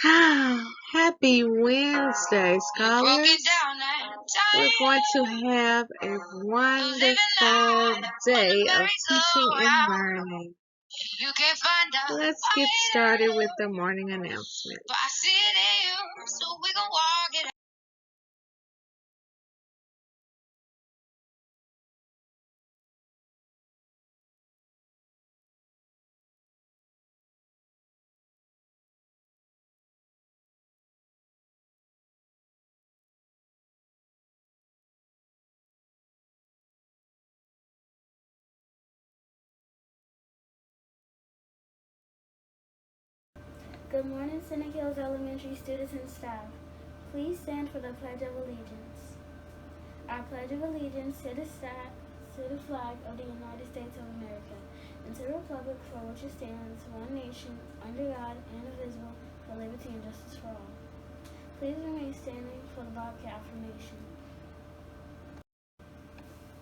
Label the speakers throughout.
Speaker 1: Happy Wednesday, scholars. We're going to have a wonderful day of teaching and learning. Let's get started with the morning announcement.
Speaker 2: Good morning, Scenic Hills Elementary students and staff. Please stand for the Pledge of Allegiance. I pledge of allegiance to the flag of the United States of America and to the republic for which it stands, one nation, under God, indivisible, for liberty and justice for all. Please remain standing for the Bobcat formation.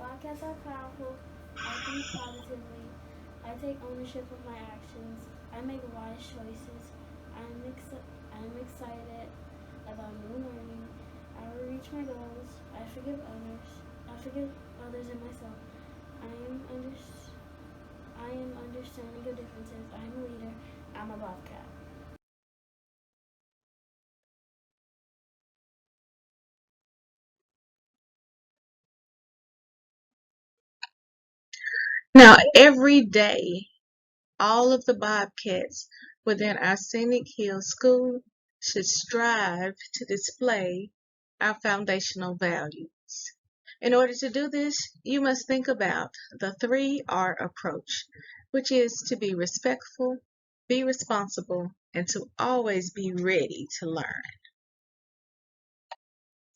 Speaker 2: Bobcats are powerful. I think positively. I take ownership of my actions. I make wise choices. I'm excited about new learning. I will reach my goals. I forgive others and myself. I am understanding of differences. I am a leader. I'm a Bobcat.
Speaker 1: Now, every day, all of the Bobcats within our Scenic Hills School should strive to display our foundational values. In order to do this, you must think about the 3R approach, which is to be respectful, be responsible, and to always be ready to learn.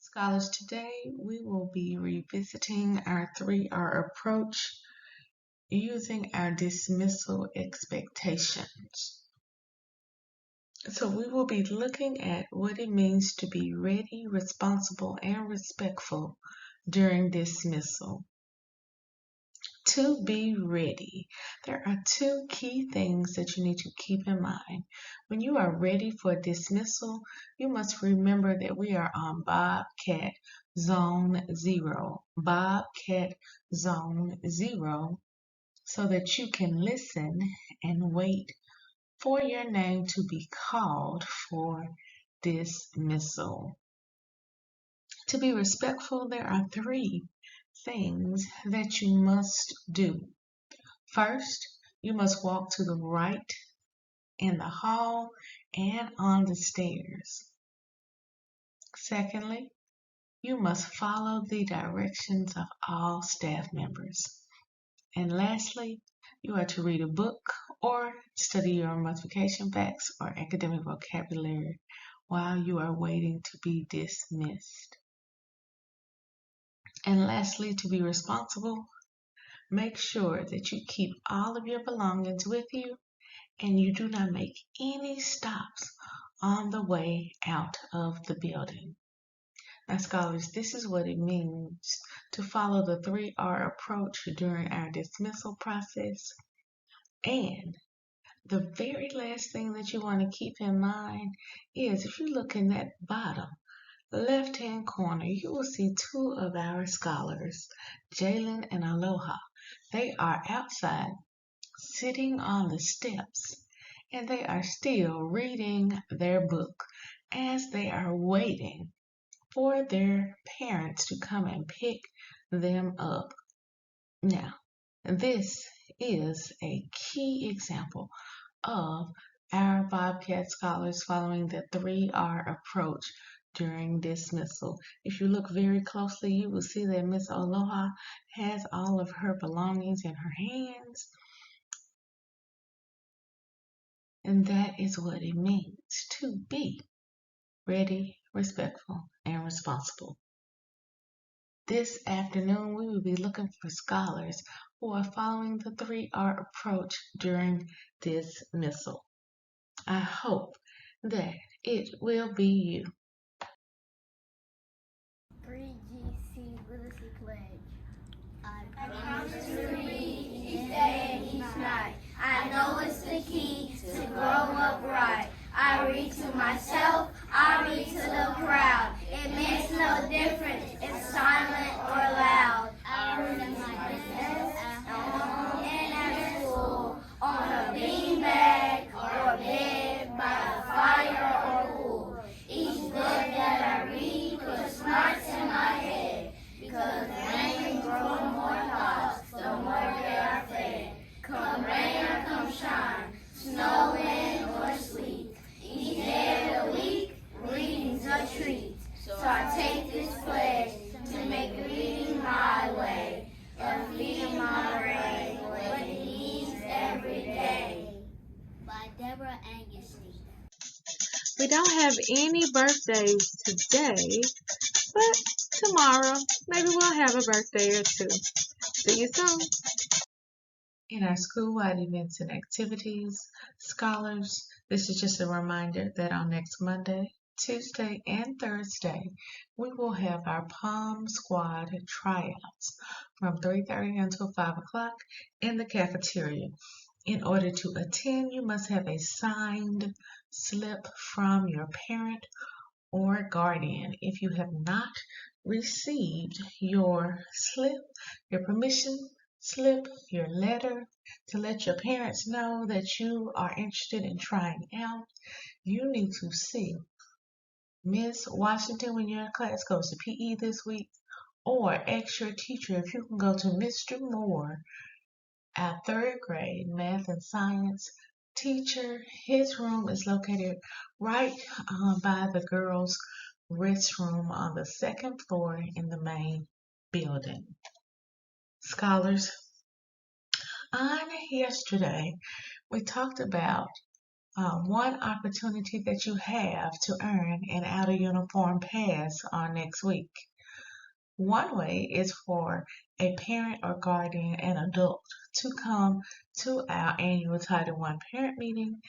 Speaker 1: Scholars, today we will be revisiting our 3R approach using our dismissal expectations. So we will be looking at what it means to be ready, responsible, and respectful during dismissal. To be ready, there are two key things that you need to keep in mind. When you are ready for dismissal, you must remember that we are on Bobcat Zone 0. Bobcat Zone 0, so that you can listen and wait for your name to be called for dismissal. To be respectful, there are 3 things that you must do. First, you must walk to the right in the hall and on the stairs. Secondly, you must follow the directions of all staff members. And lastly, you are to read a book or study your multiplication facts or academic vocabulary while you are waiting to be dismissed. And lastly, to be responsible, make sure that you keep all of your belongings with you and you do not make any stops on the way out of the building. Now, scholars, this is what it means to follow the 3R approach during our dismissal process. And the very last thing that you want to keep in mind is if you look in that bottom left-hand corner, you will see 2 of our scholars, Jalen and Aloha. They are outside sitting on the steps and they are still reading their book as they are waiting for their parents to come and pick them up. Now, this is a key example of our Bobcat scholars following the 3R approach during dismissal. If you look very closely, you will see that Miss Aloha has all of her belongings in her hands. And that is what it means to be ready, respectful, and responsible. This afternoon, we will be looking for scholars who are following the 3R approach during dismissal. I hope that it will be you.
Speaker 2: 3GC Literacy Pledge.
Speaker 3: I promise to read each day and each night. I know it's the key to grow up right. I read to myself.
Speaker 1: We don't have any birthdays today, but tomorrow maybe we'll have a birthday or two. See you soon. In our school-wide events and activities, scholars, this is just a reminder that on next Monday, Tuesday, and Thursday, we will have our Palm Squad tryouts from 3:30 until 5 o'clock in the cafeteria. In order to attend, you must have a signed slip from your parent or guardian. If you have not received your slip, your permission slip, your letter to let your parents know that you are interested in trying out, you need to see Miss Washington when your class goes to PE this week, or ask your teacher if you can go to Mr. Moore, our third grade math and science teacher. His room is located right by the girls' restroom on the second floor in the main building. Scholars, on yesterday, we talked about one opportunity that you have to earn an out-of-uniform pass on next week. One way is for a parent or guardian, an adult, to come to our annual Title I parent meeting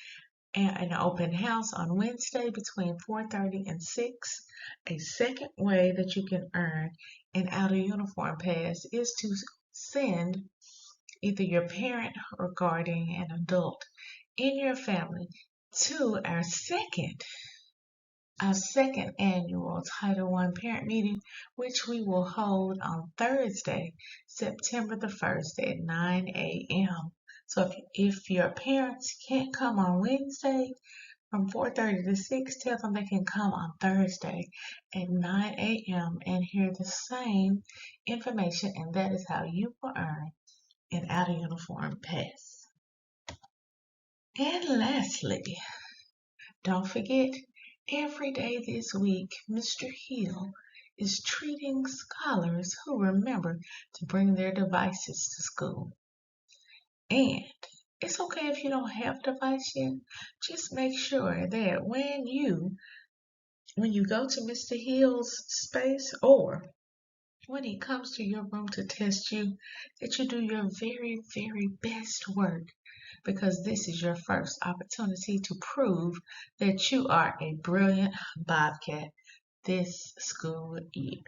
Speaker 1: and an open house on Wednesday between 4:30 and 6. A second way that you can earn an out-of-uniform pass is to send either your parent or guardian, an adult in your family, to our second annual Title I parent meeting, which we will hold on Thursday, September the 1st at 9 a.m. So if your parents can't come on Wednesday from 4:30 to 6, tell them they can come on Thursday at 9 a.m. and hear the same information, and that is how you will earn an out-of-uniform pass. And lastly, don't forget, every day this week, Mr. Hill is treating scholars who remember to bring their devices to school. And it's okay if you don't have a device yet. Just make sure that when you go to Mr. Hill's space, or when he comes to your room to test you, that you do your very, very best work, because this is your first opportunity to prove that you are a brilliant Bobcat this school year.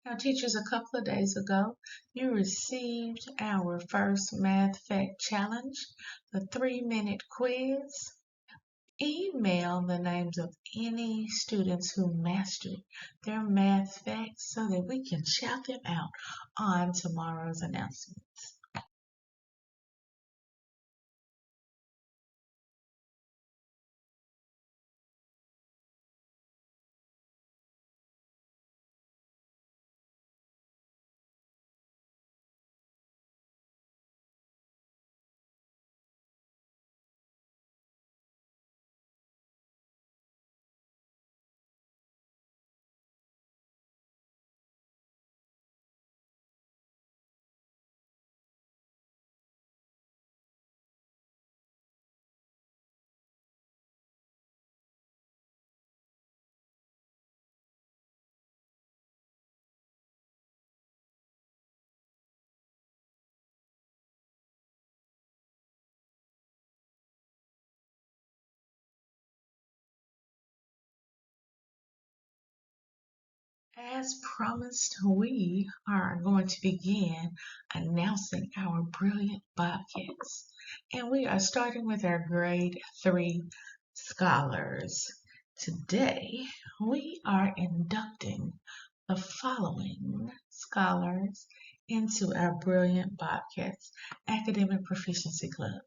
Speaker 1: Now, teachers, a couple of days ago, you received our first Math Fact Challenge, the 3-minute quiz. Email the names of any students who mastered their math facts so that we can shout them out on tomorrow's announcements. As promised, we are going to begin announcing our brilliant Bobcats. And we are starting with our grade 3 scholars. Today, we are inducting the following scholars into our brilliant Bobcats Academic Proficiency Club.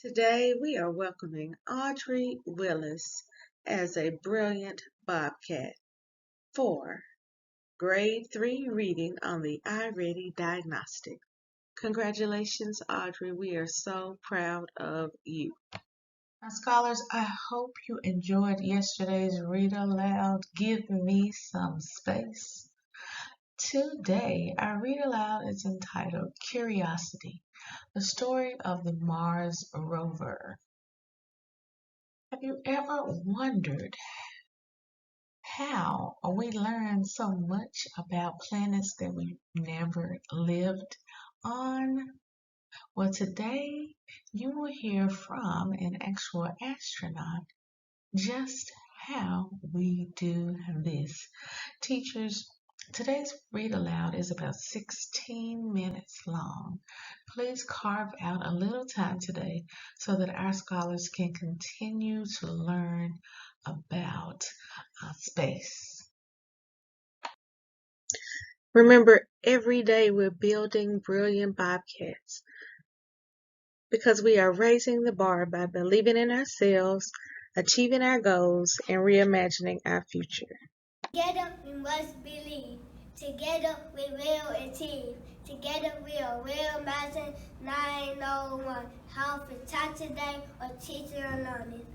Speaker 4: Today, we are welcoming Audrey Willis as a brilliant Bobcat for Grade 3 reading on the iReady diagnostic. Congratulations, Audrey. We are so proud of you.
Speaker 1: Now, scholars, I hope you enjoyed yesterday's Read Aloud. Give me some space. Today, our Read Aloud is entitled Curiosity, the story of the Mars Rover. Have you ever wondered how we learn so much about planets that we've never lived on? Well, today you will hear from an actual astronaut just how we do this. Teachers, today's Read Aloud is about 16 minutes long. Please carve out a little time today so that our scholars can continue to learn about space.
Speaker 4: Remember, every day we're building brilliant Bobcats because we are raising the bar by believing in ourselves, achieving our goals, and reimagining our future.
Speaker 3: Together we must believe. Together we will achieve. Together we will imagine 901. How for taught today or teaching or learning.